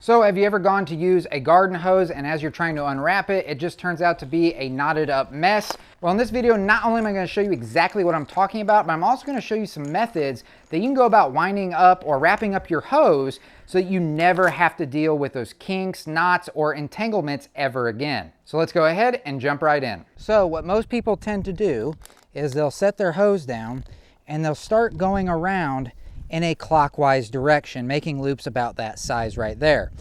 So have you ever gone to use a garden hose and as you're trying to unwrap it, it just turns out to be a knotted up mess? Well, in this video, not only am I going to show you exactly what I'm talking about, but I'm also going to show you some methods that you can go about winding up or wrapping up your hose so that you never have to deal with those kinks, knots, or entanglements ever again. So let's go ahead and jump right in. So what most people tend to do is they'll set their hose down and they'll start going around in a clockwise direction, making loops about that size right there.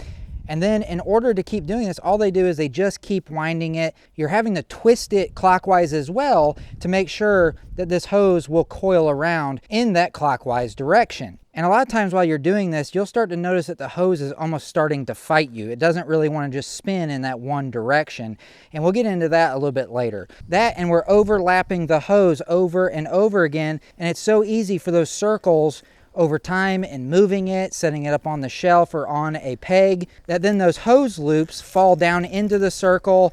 And then in order to keep doing this, all they do is they just keep winding it. You're having to twist it clockwise as well to make sure that this hose will coil around in that clockwise direction. And a lot of times while you're doing this, you'll start to notice that the hose is almost starting to fight you. It doesn't really want to just spin in that one direction. And we'll get into that a little bit later. That, and we're overlapping the hose over and over again. And it's so easy for those circles over time and moving it, setting it up on the shelf or on a peg, that then those hose loops fall down into the circle.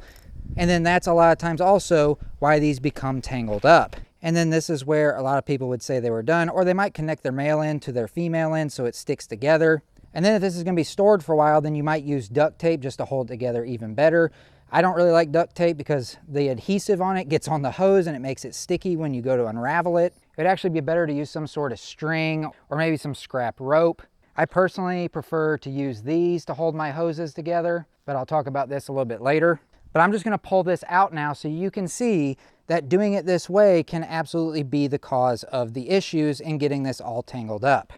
And then that's a lot of times also why these become tangled up. And then this is where a lot of people would say they were done, or they might connect their male end to their female end so it sticks together. And then if this is going to be stored for a while, then you might use duct tape just to hold it together even better. I don't really like duct tape because the adhesive on it gets on the hose and it makes it sticky when you go to unravel it. It'd actually be better to use some sort of string or maybe some scrap rope. I personally prefer to use these to hold my hoses together, but I'll talk about this a little bit later. But I'm just going to pull this out now so you can see that doing it this way can absolutely be the cause of the issues in getting this all tangled up.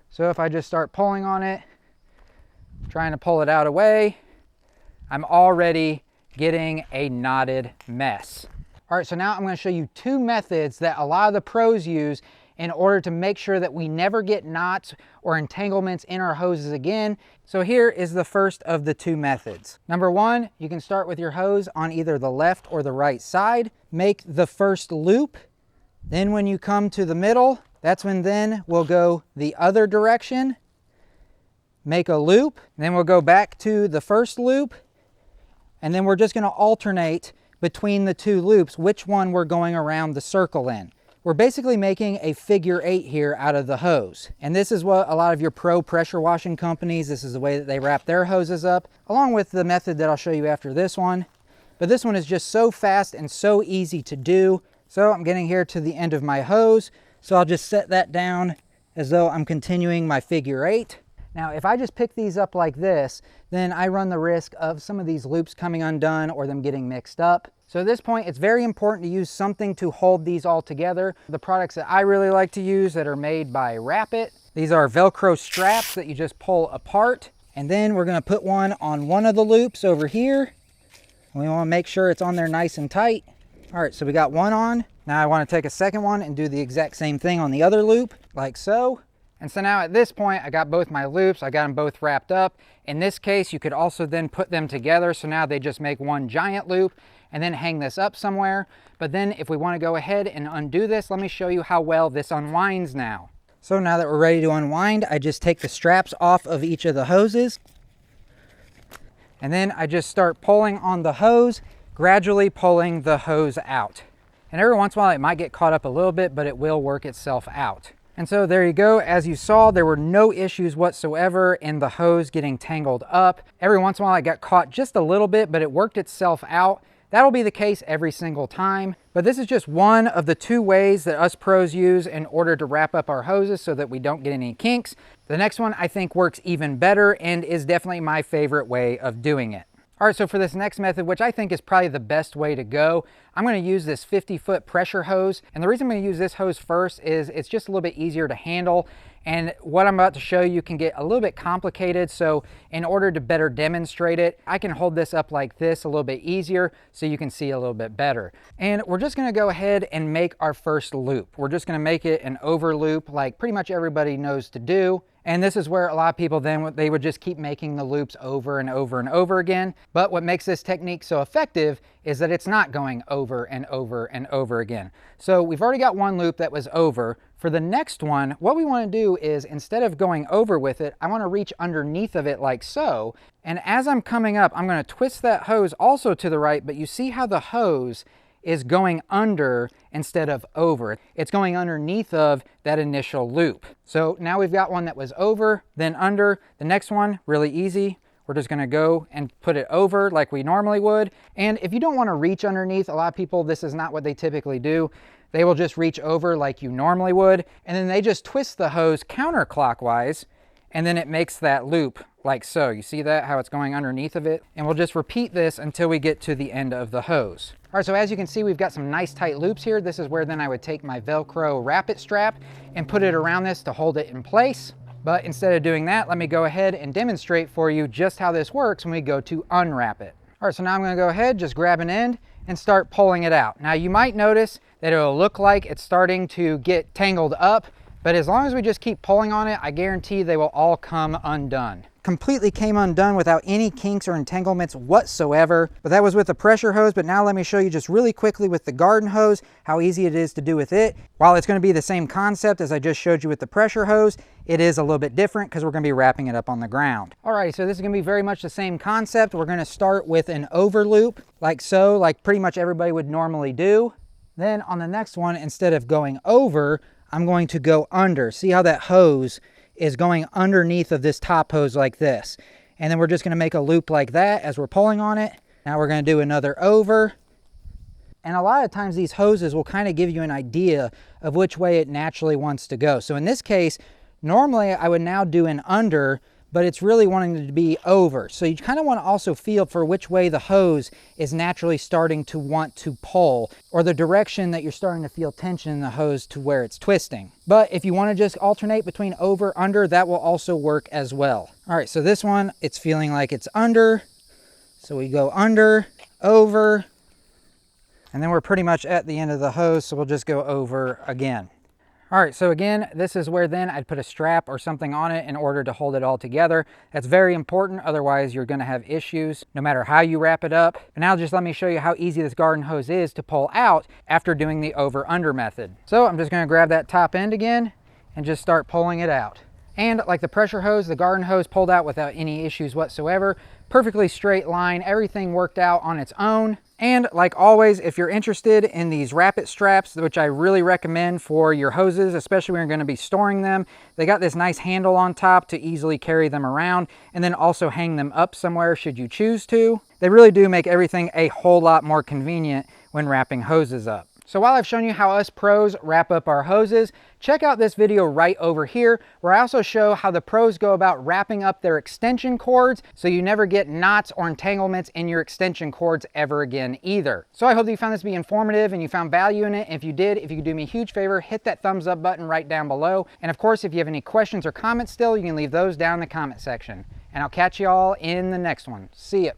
So if I just start pulling on it, trying to pull it out away, I'm already getting a knotted mess. All right, so now I'm going to show you two methods that a lot of the pros use in order to make sure that we never get knots or entanglements in our hoses again. So here is the first of the two methods. Number one, you can start with your hose on either the left or the right side. Make the first loop. Then when you come to the middle, that's when then we'll go the other direction. Make a loop. Then we'll go back to the first loop. And then we're just going to alternate between the two loops, which one we're going around the circle in. We're basically making a figure 8 here out of the hose. And this is what a lot of your pro pressure washing companies, this is the way that they wrap their hoses up, along with the method that I'll show you after this one. But this one is just so fast and so easy to do. So I'm getting here to the end of my hose. So I'll just set that down as though I'm continuing my figure 8. Now, if I just pick these up like this, then I run the risk of some of these loops coming undone or them getting mixed up. So at this point, it's very important to use something to hold these all together. The products that I really like to use that are made by Wrap-It. These are Velcro straps that you just pull apart. And then we're gonna put one on one of the loops over here. We wanna make sure it's on there nice and tight. All right, so we got one on. Now I wanna take a second one and do the exact same thing on the other loop, like so. And so now at this point, I got both my loops, I got them both wrapped up. In this case, you could also then put them together, so now they just make one giant loop and then hang this up somewhere. But then if we want to go ahead and undo this, let me show you how well this unwinds now. So now that we're ready to unwind, I just take the straps off of each of the hoses. And then I just start pulling on the hose, gradually pulling the hose out. And every once in a while, it might get caught up a little bit, but it will work itself out. And so there you go. As you saw, there were no issues whatsoever in the hose getting tangled up. Every once in a while, it got caught just a little bit, but it worked itself out. That'll be the case every single time. But this is just one of the two ways that us pros use in order to wrap up our hoses so that we don't get any kinks. The next one I think works even better and is definitely my favorite way of doing it. All right, so for this next method, which I think is probably the best way to go, I'm going to use this 50-foot pressure hose. And the reason I'm going to use this hose first is it's just a little bit easier to handle. And what I'm about to show you can get a little bit complicated. So in order to better demonstrate it, I can hold this up like this a little bit easier so you can see a little bit better. And we're just going to go ahead and make our first loop. We're just going to make it an over loop like pretty much everybody knows to do. And this is where a lot of people then, they would just keep making the loops over and over and over again. But what makes this technique so effective is that it's not going over and over and over again. So we've already got one loop that was over. For the next one, what we want to do is instead of going over with it, I want to reach underneath of it like so. And as I'm coming up, I'm going to twist that hose also to the right, but you see how the hose is going under instead of over. It's going underneath of that initial loop. So now we've got one that was over, then under. The next one, really easy. We're just gonna go and put it over like we normally would. And if you don't wanna reach underneath, a lot of people, this is not what they typically do. They will just reach over like you normally would, and then they just twist the hose counterclockwise, and then it makes that loop like so. You see that, how it's going underneath of it? And we'll just repeat this until we get to the end of the hose. All right, so as you can see, we've got some nice tight loops here. This is where then I would take my Velcro wrap-it strap and put it around this to hold it in place. But instead of doing that, let me go ahead and demonstrate for you just how this works when we go to unwrap it. All right, so now I'm gonna go ahead, just grab an end and start pulling it out. Now you might notice that it'll look like it's starting to get tangled up, but as long as we just keep pulling on it, I guarantee they will all come undone. Completely came undone without any kinks or entanglements whatsoever. But that was with the pressure hose. But now let me show you just really quickly with the garden hose, how easy it is to do with it. While it's gonna be the same concept as I just showed you with the pressure hose, it is a little bit different because we're gonna be wrapping it up on the ground. All right, so this is gonna be very much the same concept. We're gonna start with an over loop, like so, like pretty much everybody would normally do. Then on the next one, instead of going over, I'm going to go under. See how that hose is going underneath of this top hose like this. And then we're just gonna make a loop like that as we're pulling on it. Now we're gonna do another over. And a lot of times these hoses will kind of give you an idea of which way it naturally wants to go. So in this case, normally I would now do an under, but it's really wanting it to be over. So you kind of want to also feel for which way the hose is naturally starting to want to pull, or the direction that you're starting to feel tension in the hose to where it's twisting. But if you want to just alternate between over, under, that will also work as well. All right, so this one, it's feeling like it's under. So we go under, over, and then we're pretty much at the end of the hose, so we'll just go over again. All right, so again, this is where then I'd put a strap or something on it in order to hold it all together. That's very important, otherwise you're gonna have issues no matter how you wrap it up. But now just let me show you how easy this garden hose is to pull out after doing the over-under method. So I'm just gonna grab that top end again and just start pulling it out. And like the pressure hose, the garden hose pulled out without any issues whatsoever. Perfectly straight line, everything worked out on its own. And like always, if you're interested in these wrap-it straps, which I really recommend for your hoses, especially when you're going to be storing them, they got this nice handle on top to easily carry them around and then also hang them up somewhere should you choose to. They really do make everything a whole lot more convenient when wrapping hoses up. So while I've shown you how us pros wrap up our hoses, check out this video right over here where I also show how the pros go about wrapping up their extension cords so you never get knots or entanglements in your extension cords ever again either. So I hope that you found this to be informative and you found value in it. If you did, if you could do me a huge favor, hit that thumbs up button right down below. And of course, if you have any questions or comments still, you can leave those down in the comment section. And I'll catch you all in the next one. See ya.